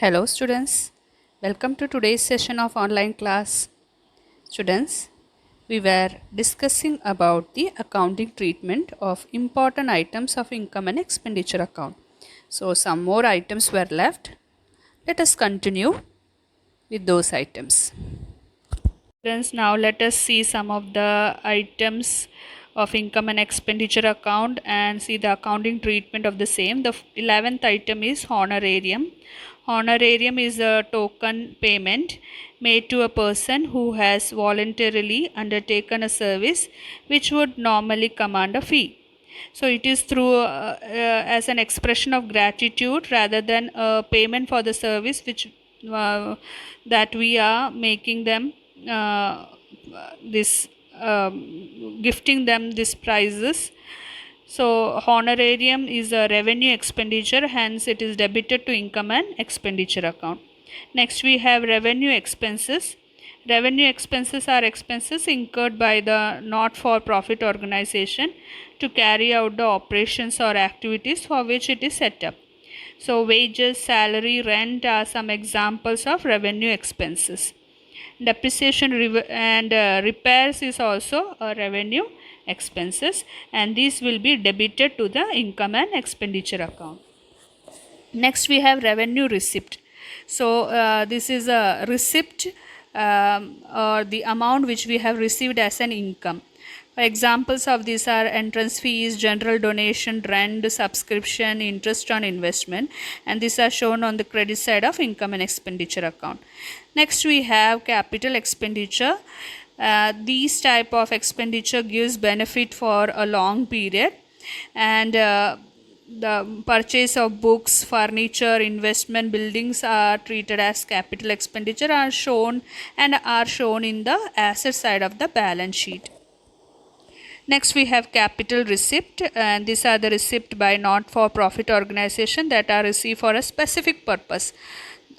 Hello students, welcome to today's session of online class. Students, we were discussing about the accounting treatment of important items of income and expenditure account. So some more items were left. Let us continue with those items. Students, now let us see some of the items of income and expenditure account and see the accounting treatment of the same. The 11th item is honorarium. Honorarium is a token payment made to a person who has voluntarily undertaken a service which would normally command a fee. So it is through as an expression of gratitude rather than a payment for the service which that we are making them this gifting them these prizes. So honorarium is a revenue expenditure, hence it is debited to income and expenditure account. Next we have revenue expenses. Revenue expenses are expenses incurred by the not-for-profit organization to carry out the operations or activities for which it is set up. So wages, salary, rent are some examples of revenue expenses. Depreciation and repairs is also a revenue expenses, and these will be debited to the income and expenditure account. Next we have revenue receipt. So this is a receipt or the amount which we have received as an income. Examples of these are entrance fees, general donation, rent, subscription, interest on investment, and these are shown on the credit side of income and expenditure account. Next we have capital expenditure. These type of expenditure gives benefit for a long period, and the purchase of books, furniture, investment, buildings are treated as capital expenditure are shown in the asset side of the balance sheet. Next we have capital receipt, and these are the receipt by not-for-profit organization that are received for a specific purpose.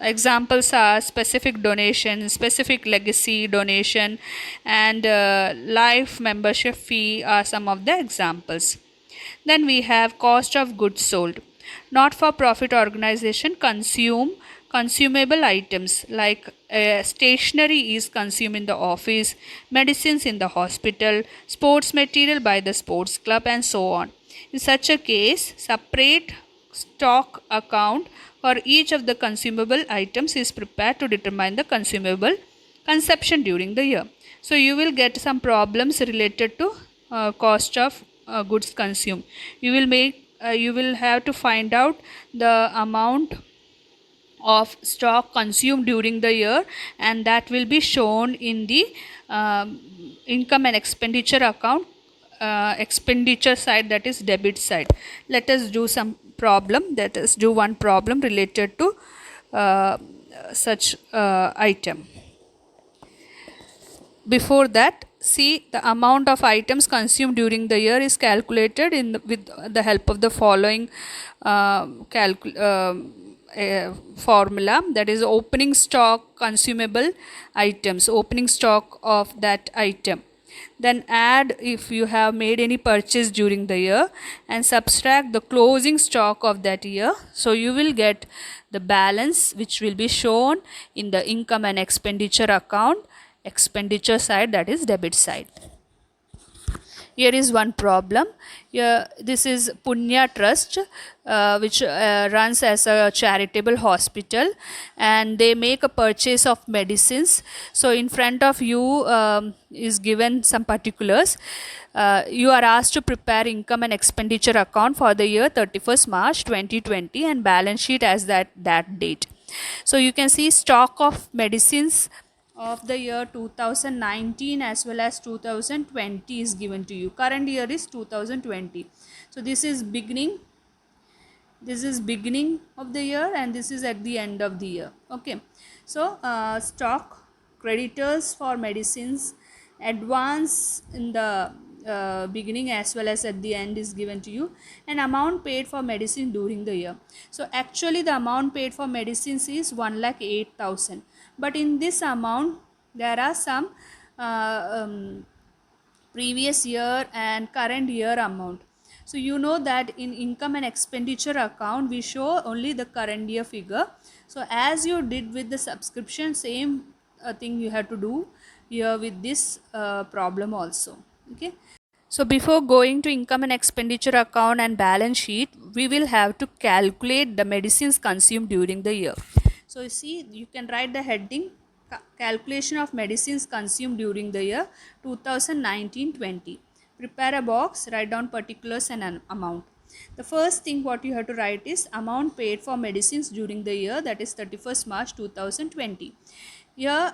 Examples are specific donation, specific legacy donation, and life membership fee are some of the examples. Then we have cost of goods sold. Not-for-profit organization consume consumable items like stationery is consumed in the office, medicines in the hospital, sports material by the sports club, and so on. In such a case, separate stock account for each of the consumable items is prepared to determine the consumable consumption during the year. So you will get some problems related to cost of goods consumed. You will have to find out the amount of stock consumed during the year, and that will be shown in the income and expenditure account expenditure side, that is debit side. Let us do one problem related to such item. Before that, see, the amount of items consumed during the year is calculated with the help of the following formula, that is opening stock consumable items, opening stock of that item. Then add if you have made any purchase during the year, and subtract the closing stock of that year. So you will get the balance which will be shown in the income and expenditure account expenditure side, that is debit side. Here is one problem. Here, this is Punya Trust, which runs as a charitable hospital, and they make a purchase of medicines. So in front of you is given some particulars. You are asked to prepare income and expenditure account for the year 31st March 2020 and balance sheet as that date. So you can see stock of medicines of the year 2019 as well as 2020 is given to you. Current year is 2020. So this is beginning of the year, and this is at the end of the year. Okay, so stock, creditors for medicines, advance in the beginning as well as at the end is given to you, and amount paid for medicine during the year. So actually the amount paid for medicines is 1,08,000, but in this amount there are some previous year and current year amount. So you know that in income and expenditure account we show only the current year figure. So as you did with the subscription, same thing you have to do here with this problem also. Okay. So before going to income and expenditure account and balance sheet, we will have to calculate the medicines consumed during the year. So you see, you can write the heading calculation of medicines consumed during the year 2019-20. Prepare a box, write down particulars and an amount. The first thing what you have to write is amount paid for medicines during the year, that is 31st March 2020. Here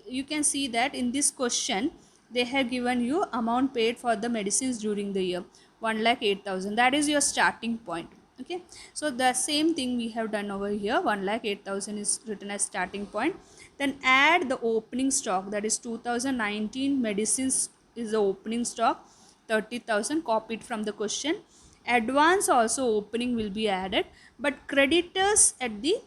you can see that in this question they have given you amount paid for the medicines during the year 1,08,000. That is your starting point. Okay, so the same thing we have done over here. 1,08,000 is written as starting point. Then add the opening stock, that is 2019 medicines is the opening stock 30,000, copied from the question. Advance also opening will be added, but creditors at the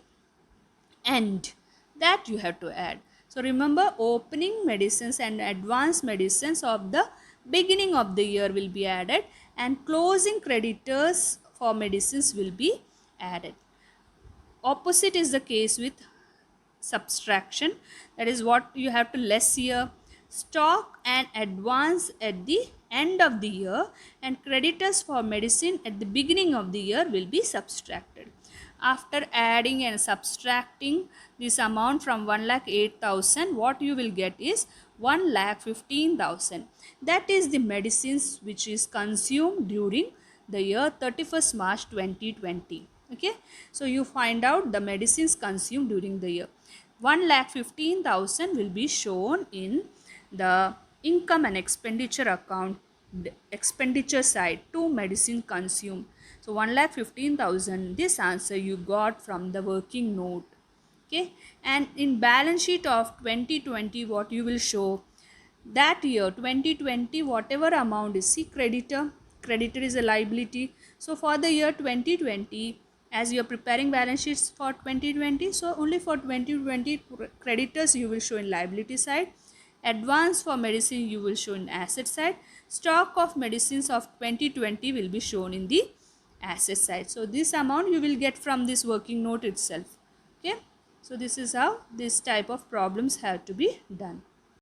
end, that you have to add. So remember, opening medicines and advanced medicines of the beginning of the year will be added, and closing creditors for medicines will be added. Opposite is the case with subtraction, that is what you have to less here. Stock and advance at the end of the year and creditors for medicine at the beginning of the year will be subtracted. After adding and subtracting this amount from 1,08,000, what you will get is 1,15,000. That is the medicines which is consumed during the year 31st March 2020. Okay, so you find out the medicines consumed during the year. 1,15,000 will be shown in the income and expenditure account, the expenditure side, to medicine consumed. So 1,15,000, this answer you got from the working note. Okay, and in balance sheet of 2020, what you will show, that year 2020 whatever amount is, see, creditor is a liability. So for the year 2020, as you are preparing balance sheets for 2020, so only for 2020 creditors you will show in liability side, advance for medicine you will show in asset side, stock of medicines of 2020 will be shown in the asset side. So this amount you will get from this working note itself. Okay, so this is how this type of problems have to be done.